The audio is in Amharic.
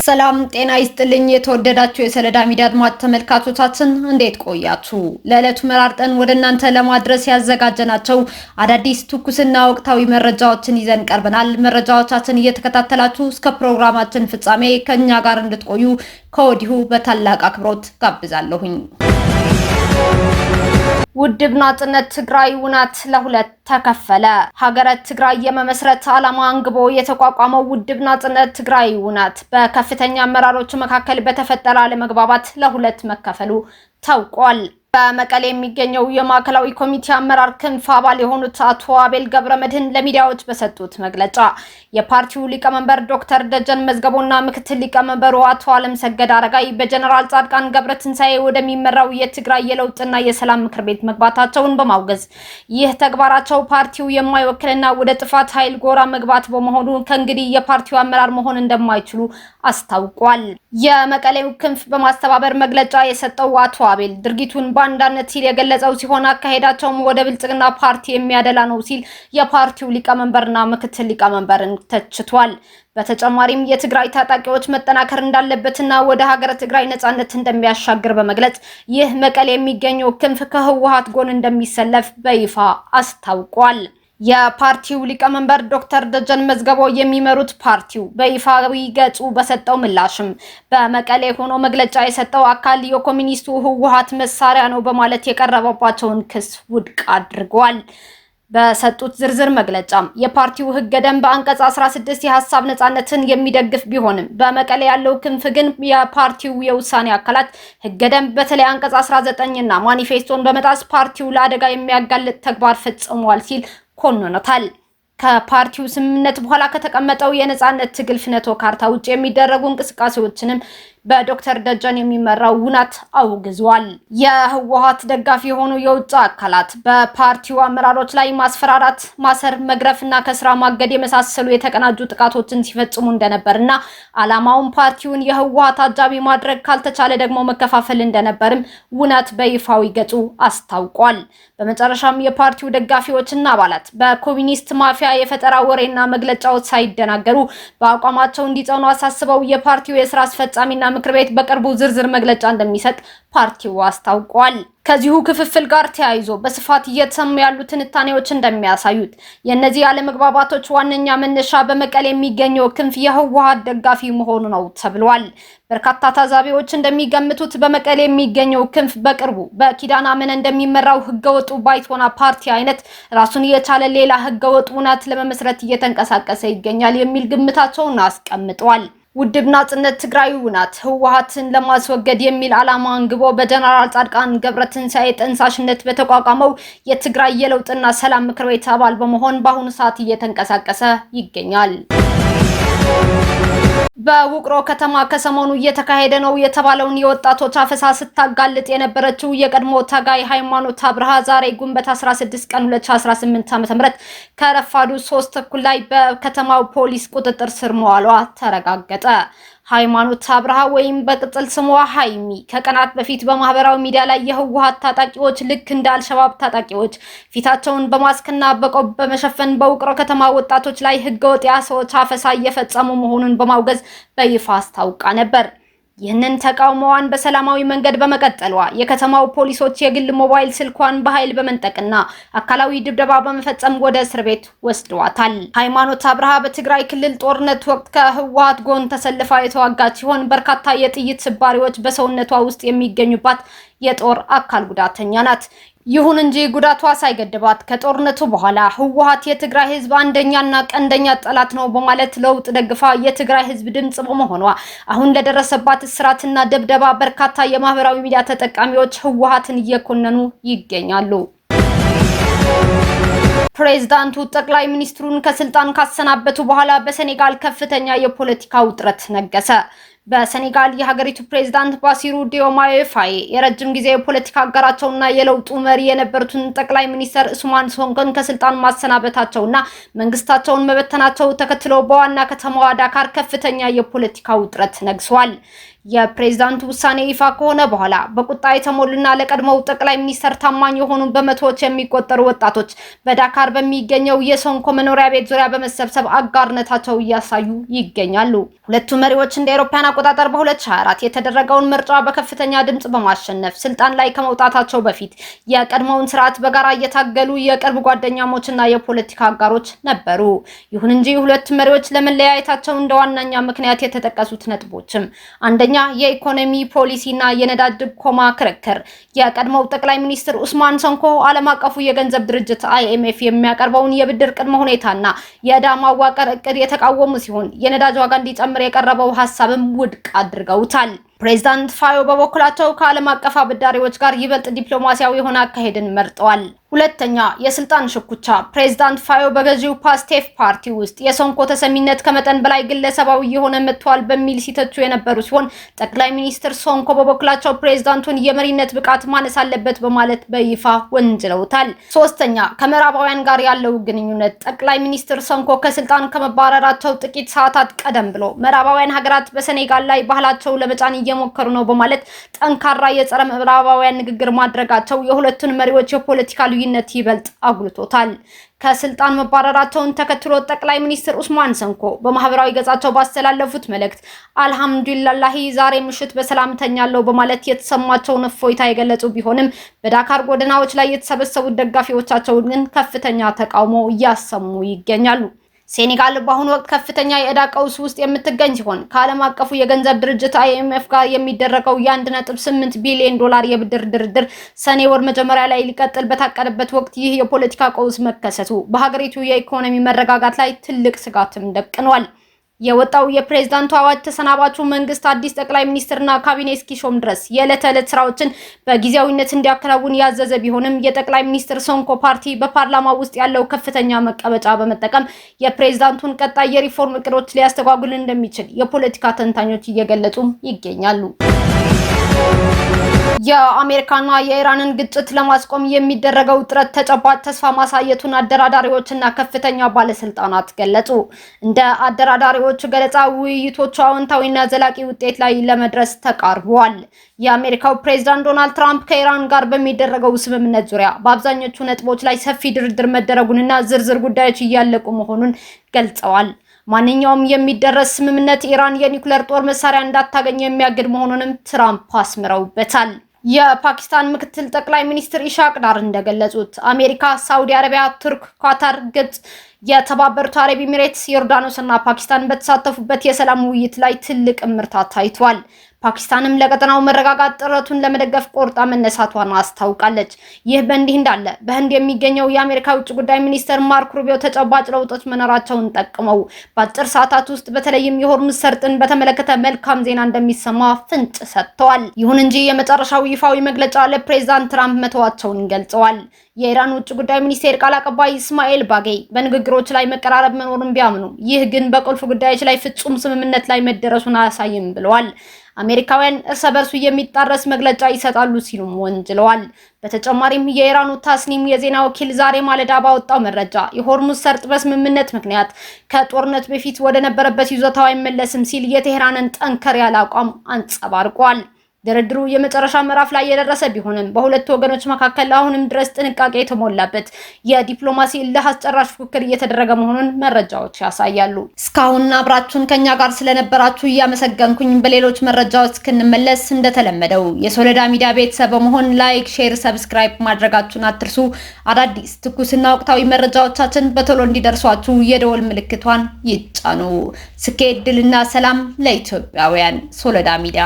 ሰላም ጤና ይስጥልኝ። የተወደዳችሁ የሰለዳ ሚዲያ አድማጭ ተመልካቾቻችን እንዴት ቆያችሁ? ለዕለቱ መራርጠን ወደ እናንተ ለማድረስ ያዘጋጀናቸው አዳዲስ ትኩስና ወቅታዊ መረጃዎችን ይዘን ቀርበናል። መረጃዎቻችን እየተከታተላችሁ እስከ ፕሮግራማችን ፍጻሜ ከኛ ጋር እንድትቆዩ ከወዲሁ በታላቅ አክብሮት ጋብዛለሁኝ። ውድብ ናጽነት ትግራይ ውናት ለሁለት ተከፈለ። ሀገረ ትግራይ የመመስረት ዓላማ አንግቦ የተቋቋመው ውድብ ናጽነት ትግራይ ውናት በከፍተኛ አመራሮች መካከል በተፈጠረ አለመግባባት ለሁለት መከፈሉ ታውቋል። በመቀሌ የሚገኘው የማዕከላዊ ኮሚቴ አመራር ክንፍ አባል የሆኑት አቶ አቤል ገብረመድህን ለሚዲያዎች በሰጡት መግለጫ የፓርቲው ሊቀመንበር ዶክተር ደጀን መዝገቦና ምክትል ሊቀመንበሩ አቶ አለምሰገድ አረጋይ በጀነራል ጻድቃን ገብረትንሳኤ ወደሚመራው የትግራይ የለውጥና የሰላም ምክር ቤት መግባታቸውን በማውገዝ ይህ ተግባራቸው ፓርቲው የማይወክልና ወደ ጥፋት ኃይል ጎራ መግባት በመሆኑ ከእንግዲህ የፓርቲው አመራር መሆን እንደማይችሉ አስታውቋል። የመቀሌው ክንፍ በማስተባበር መግለጫ የሰጠው አቶ አቤል ድርጊቱን በአንዳነት ሲል የገለጸው ሲሆን አካሄዳቸውም ወደ ብልጽግና ፓርቲ የሚያደላ ነው ሲል የፓርቲው ሊቀመንበርና ምክትል ሊቀመንበርን ተችቷል። በተጨማሪም የትግራይ ታጣቂዎች መጠናከር እንዳለበትና ወደ ሀገረ ትግራይ ነጻነት እንደሚያሻግር በመግለጽ ይህ መቀሌ የሚገኘው ክንፍ ከህወሓት ጎን እንደሚሰለፍ በይፋ አስታውቋል። የፓርቲው ሊቀመንበር ዶክተር ደጀን መዝገቦ የሚመሩት ፓርቲው በይፋዊ ገጹ በሰጠው ምላሽም በመቀሌ ሆኖ መግለጫ የሰጠው አካል የኮሚኒስቱ ህወሓት መሳሪያ ነው በማለት የቀረበባቸውን ክስ ውድቅ አድርገዋል። በሰጡት ዝርዝር መግለጫም የፓርቲው ህገ ደንብ አንቀጽ 16 የሐሳብ ነጻነትን የሚደግፍ ቢሆንም በመቀሌ ያለው ክንፍ ግን የፓርቲው የውሳኔ አካላት ህገ ደንብ በተለይ አንቀጽ 19 እና ማኒፌስቶን በመጣስ ፓርቲው ለአደጋ የሚያጋልጥ ተግባር ፈጽሟል ሲል ኮንኖታል። ከፓርቲው ስምምነት በኋላ ከተቀመጠው የነጻነት ትግል ፍኖተ ካርታ ውጭ የሚደረጉ እንቅስቃሴዎችንም በዶክተር ደጀን የሚመራው ውናት አውግዟል። የህወሓት ደጋፊ የሆኑ የውጭ አካላት በፓርቲው አመራሮች ላይ ማስፈራራት፣ ማሰር፣ መግረፍና ከስራ ማገድ የመሳሰሉ የተቀናጁ ጥቃቶችን ሲፈጽሙ እንደነበርና ዓላማውን ፓርቲውን የህወሓት አጃቢ ማድረግ ካልተቻለ ደግሞ መከፋፈል እንደነበርም ውናት በይፋዊ ገጹ አስታውቋል። በመጨረሻም የፓርቲው ደጋፊዎችና አባላት በኮሚኒስት ማፊያ የፈጠራ ወሬና መግለጫዎች ሳይደናገሩ በአቋማቸው እንዲጸኑ አሳስበው የፓርቲው የስራ አስፈጻሚና ምክር ቤት በቅርቡ ዝርዝር መግለጫ እንደሚሰጥ ፓርቲው አስታውቋል። ከዚሁ ክፍፍል ጋር ተያይዞ በስፋት እየተሰሙ ያሉ ትንታኔዎች እንደሚያሳዩት የእነዚህ አለመግባባቶች ዋነኛ መነሻ በመቀሌ የሚገኘው ክንፍ የህወሓት ደጋፊ መሆኑ ነው ተብሏል። በርካታ ታዛቢዎች እንደሚገምቱት በመቀሌ የሚገኘው ክንፍ በቅርቡ በኪዳነ አመነ እንደሚመራው ህገወጡ ባይቶና ፓርቲ አይነት ራሱን የቻለ ሌላ ህገወጥ ውናት ለመመስረት እየተንቀሳቀሰ ይገኛል የሚል ግምታቸውን አስቀምጠዋል። ውድብ ናጽነት ትግራይ ውናት ህወሓትን ለማስወገድ የሚል ዓላማ አንግቦ በጀነራል ጻድቃን ገብረትንሳኤ ጠንሳሽነት በተቋቋመው የትግራይ የለውጥና ሰላም ምክር ቤት አባል በመሆን በአሁኑ ሰዓት እየተንቀሳቀሰ ይገኛል። በውቅሮ ከተማ ከሰሞኑ እየተካሄደ ነው የተባለውን የወጣቶች አፈሳ ስታጋልጥ የነበረችው የቀድሞ ታጋይ ሃይማኖት አብርሃ ዛሬ ግንቦት 16 ቀን 2018 ዓ.ም ከረፋዱ 3:30 ላይ በከተማው ፖሊስ ቁጥጥር ስር መዋሏ ተረጋገጠ። ሃይማኖት አብርሃ ወይም በቅጽል ስሟ ሃይሚ ከቀናት በፊት በማህበራዊ ሚዲያ ላይ የህወሓት ታጣቂዎች ልክ እንደ አልሸባብ ታጣቂዎች ፊታቸውን በማስክና በቆብ በመሸፈን በውቅሮ ከተማ ወጣቶች ላይ ህገወጥ የሰዎች አፈሳ እየፈጸሙ መሆኑን በማውገዝ በይፋ አስታውቃ ነበር። ይህንን ተቃውሞዋን በሰላማዊ መንገድ በመቀጠሏ የከተማው ፖሊሶች የግል ሞባይል ስልኳን በኃይል በመንጠቅና አካላዊ ድብደባ በመፈጸም ወደ እስር ቤት ወስደዋታል። ሃይማኖት አብርሃ በትግራይ ክልል ጦርነት ወቅት ከህወሓት ጎን ተሰልፋ የተዋጋች ሲሆን በርካታ የጥይት ስባሪዎች በሰውነቷ ውስጥ የሚገኙባት የጦር አካል ጉዳተኛ ናት። ይሁን እንጂ ጉዳቷ ሳይገድባት ከጦርነቱ በኋላ ህወሓት የትግራይ ህዝብ አንደኛና ቀንደኛ ጠላት ነው በማለት ለውጥ ደግፋ የትግራይ ህዝብ ድምጽ በመሆኗ አሁን ለደረሰባት እስራትና ደብደባ በርካታ የማህበራዊ ሚዲያ ተጠቃሚዎች ህወሓትን እየኮነኑ ይገኛሉ። ፕሬዝዳንቱ ጠቅላይ ሚኒስትሩን ከስልጣን ካሰናበቱ በኋላ በሴኔጋል ከፍተኛ የፖለቲካ ውጥረት ነገሰ። በሴኔጋል የሀገሪቱ ፕሬዝዳንት ባሲሩ ዲዮማዬ ፋዬ የረጅም ጊዜ የፖለቲካ አጋራቸውና የለውጡ መሪ የነበሩትን ጠቅላይ ሚኒስትር ኡስማን ሶንኮን ከስልጣን ማሰናበታቸውና መንግስታቸውን መበተናቸው ተከትሎ በዋና ከተማዋ ዳካር ከፍተኛ የፖለቲካ ውጥረት ነግሷል። የፕሬዝዳንቱ ውሳኔ ይፋ ከሆነ በኋላ በቁጣ የተሞሉና ለቀድሞው ጠቅላይ ሚኒስትር ታማኝ የሆኑ በመቶዎች የሚቆጠሩ ወጣቶች በዳካር በሚገኘው የሶንኮ መኖሪያ ቤት ዙሪያ በመሰብሰብ አጋርነታቸው እያሳዩ ይገኛሉ። ሁለቱ መሪዎች እንደ አውሮፓውያን አቆጣጠር በ2024 የተደረገውን ምርጫ በከፍተኛ ድምጽ በማሸነፍ ስልጣን ላይ ከመውጣታቸው በፊት የቀድሞውን ስርዓት በጋራ እየታገሉ የቅርብ ጓደኛሞችና የፖለቲካ አጋሮች ነበሩ። ይሁን እንጂ ሁለት መሪዎች ለመለያየታቸው እንደ ዋነኛ ምክንያት የተጠቀሱት ነጥቦችም አንደኛ የኢኮኖሚ ፖሊሲና የነዳጅ ድጎማ ክርክር። የቀድሞው ጠቅላይ ሚኒስትር ኡስማን ሶንኮ ዓለም አቀፉ የገንዘብ ድርጅት IMF የሚያቀርበውን የብድር ቅድመ ሁኔታና የዕዳ ማዋቀር እቅድ የተቃወሙ ሲሆን የነዳጅ ዋጋ እንዲጨምር የቀረበው ሐሳብም ውድቅ አድርገውታል። ፕሬዝዳንት ፋዮ በበኩላቸው ከዓለም አቀፍ አበዳሪዎች ጋር ይበልጥ ዲፕሎማሲያዊ የሆነ አካሄድን መርጠዋል። ሁለተኛ የስልጣን ሽኩቻ። ፕሬዝዳንት ፋዮ በገዢው ፓስቴፍ ፓርቲ ውስጥ የሶንኮ ተሰሚነት ከመጠን በላይ ግለሰባዊ የሆነ መጥቷል በሚል ሲተቹ የነበሩ ሲሆን ጠቅላይ ሚኒስትር ሶንኮ በበኩላቸው ፕሬዝዳንቱን የመሪነት ብቃት ማነስ አለበት በማለት በይፋ ወንጅለውታል። ሶስተኛ ከምዕራባውያን ጋር ያለው ግንኙነት። ጠቅላይ ሚኒስትር ሶንኮ ከስልጣን ከመባረራቸው ጥቂት ሰዓታት ቀደም ብሎ ምዕራባውያን ሀገራት በሴኔጋል ላይ ባህላቸው ለመጫን እየሞከሩ ነው በማለት ጠንካራ የጸረ ምዕራባውያን ንግግር ማድረጋቸው የሁለቱን መሪዎች የፖለቲካ ልዩነት ይበልጥ አጉልቶታል። ከስልጣን መባረራቸውን ተከትሎ ጠቅላይ ሚኒስትር ኡስማን ሶንኮ በማህበራዊ ገጻቸው ባስተላለፉት መልእክት አልሐምዱሊላህ ዛሬ ምሽት በሰላም ተኛለሁ በማለት የተሰማቸውን እፎይታ የገለጹ ቢሆንም በዳካር ጎዳናዎች ላይ የተሰበሰቡት ደጋፊዎቻቸው ግን ከፍተኛ ተቃውሞ እያሰሙ ይገኛሉ። ሴኔጋል በአሁኑ ወቅት ከፍተኛ የዕዳ ቀውስ ውስጥ የምትገኝ ሲሆን ከዓለም አቀፉ የገንዘብ ድርጅት IMF ጋር የሚደረገው የ1.8 ቢሊዮን ዶላር የብድር ድርድር ሰኔ ወር መጀመሪያ ላይ ሊቀጥል በታቀደበት ወቅት ይህ የፖለቲካ ቀውስ መከሰቱ በሀገሪቱ የኢኮኖሚ መረጋጋት ላይ ትልቅ ስጋትም ደቅኗል። የወጣው የፕሬዝዳንቱ አዋጅ ተሰናባቹ መንግስት አዲስ ጠቅላይ ሚኒስትርና ካቢኔ እስኪሾም ድረስ የዕለት ተዕለት ስራዎችን በጊዜያዊነት እንዲያከናውን ያዘዘ ቢሆንም የጠቅላይ ሚኒስትር ሶንኮ ፓርቲ በፓርላማ ውስጥ ያለው ከፍተኛ መቀመጫ በመጠቀም የፕሬዝዳንቱን ቀጣይ የሪፎርም እቅዶች ሊያስተጓጉል እንደሚችል የፖለቲካ ተንታኞች እየገለጹ ይገኛሉ። የአሜሪካና የኢራንን ግጭት ለማስቆም የሚደረገው ጥረት ተጨባጭ ተስፋ ማሳየቱን አደራዳሪዎችና ከፍተኛ ባለስልጣናት ገለጹ። እንደ አደራዳሪዎቹ ገለጻ ውይይቶቹ አዎንታዊና ዘላቂ ውጤት ላይ ለመድረስ ተቃርበዋል። የአሜሪካው ፕሬዝዳንት ዶናልድ ትራምፕ ከኢራን ጋር በሚደረገው ስምምነት ዙሪያ በአብዛኞቹ ነጥቦች ላይ ሰፊ ድርድር መደረጉንና ዝርዝር ጉዳዮች እያለቁ መሆኑን ገልጸዋል። ማንኛውም የሚደረስ ስምምነት ኢራን የኒውክሌር ጦር መሳሪያ እንዳታገኝ የሚያግድ መሆኑንም ትራምፕ አስምረውበታል። የፓኪስታን ምክትል ጠቅላይ ሚኒስትር ኢሻቅ ዳር እንደገለጹት አሜሪካ፣ ሳውዲ አረቢያ፣ ቱርክ፣ ኳታር፣ ግብጽ፣ የተባበሩት አረብ ኤሚሬትስ፣ ዮርዳኖስ እና ፓኪስታን በተሳተፉበት የሰላም ውይይት ላይ ትልቅ ምርታ ታይቷል። ፓኪስታንም ለቀጠናው መረጋጋት ጥረቱን ለመደገፍ ቆርጣ መነሳቷን አስታውቃለች። ይህ በእንዲህ እንዳለ በህንድ የሚገኘው የአሜሪካ ውጭ ጉዳይ ሚኒስትር ማርክ ሩቢዮ ተጨባጭ ለውጦች መኖራቸውን ጠቅመው በአጭር ሰዓታት ውስጥ በተለይም የሆርሙዝ ሰርጥን በተመለከተ መልካም ዜና እንደሚሰማ ፍንጭ ሰጥተዋል። ይሁን እንጂ የመጨረሻው ይፋዊ መግለጫ ለፕሬዝዳንት ትራምፕ መተዋቸውን ገልጸዋል። የኢራን ውጭ ጉዳይ ሚኒስቴር ቃል አቀባይ እስማኤል ባጌይ በንግግሮች ላይ መቀራረብ መኖሩን ቢያምኑ ይህ ግን በቁልፍ ጉዳዮች ላይ ፍጹም ስምምነት ላይ መደረሱን አያሳይም ብለዋል። አሜሪካውያን እርስ በርሱ የሚጣረስ መግለጫ ይሰጣሉ ሲሉም ወንጅለዋል። በተጨማሪም የኢራኑ ታስኒም የዜና ወኪል ዛሬ ማለዳ ባወጣው መረጃ የሆርሙዝ ሰርጥ በስምምነት ምክንያት ከጦርነት በፊት ወደ ነበረበት ይዞታው አይመለስም ሲል የቴህራንን ጠንከር ያለ አቋም አንጸባርቋል። ድርድሩ የመጨረሻ ምዕራፍ ላይ የደረሰ ቢሆንም በሁለቱ ወገኖች መካከል አሁንም ድረስ ጥንቃቄ የተሞላበት የዲፕሎማሲ እልህ አስጨራሽ ፉክክር እየተደረገ መሆኑን መረጃዎች ያሳያሉ። እስካሁን አብራችሁን ከኛ ጋር ስለነበራችሁ እያመሰገንኩኝ በሌሎች መረጃዎች እስክንመለስ እንደተለመደው የሶለዳ ሚዲያ ቤተሰብ በመሆን ላይክ፣ ሼር፣ ሰብስክራይብ ማድረጋችሁን አትርሱ። አዳዲስ ትኩስና ወቅታዊ መረጃዎቻችን በቶሎ እንዲደርሷችሁ የደወል ምልክቷን ይጫኑ። ስኬት፣ ድልና ሰላም ለኢትዮጵያውያን። ሶለዳ ሚዲያ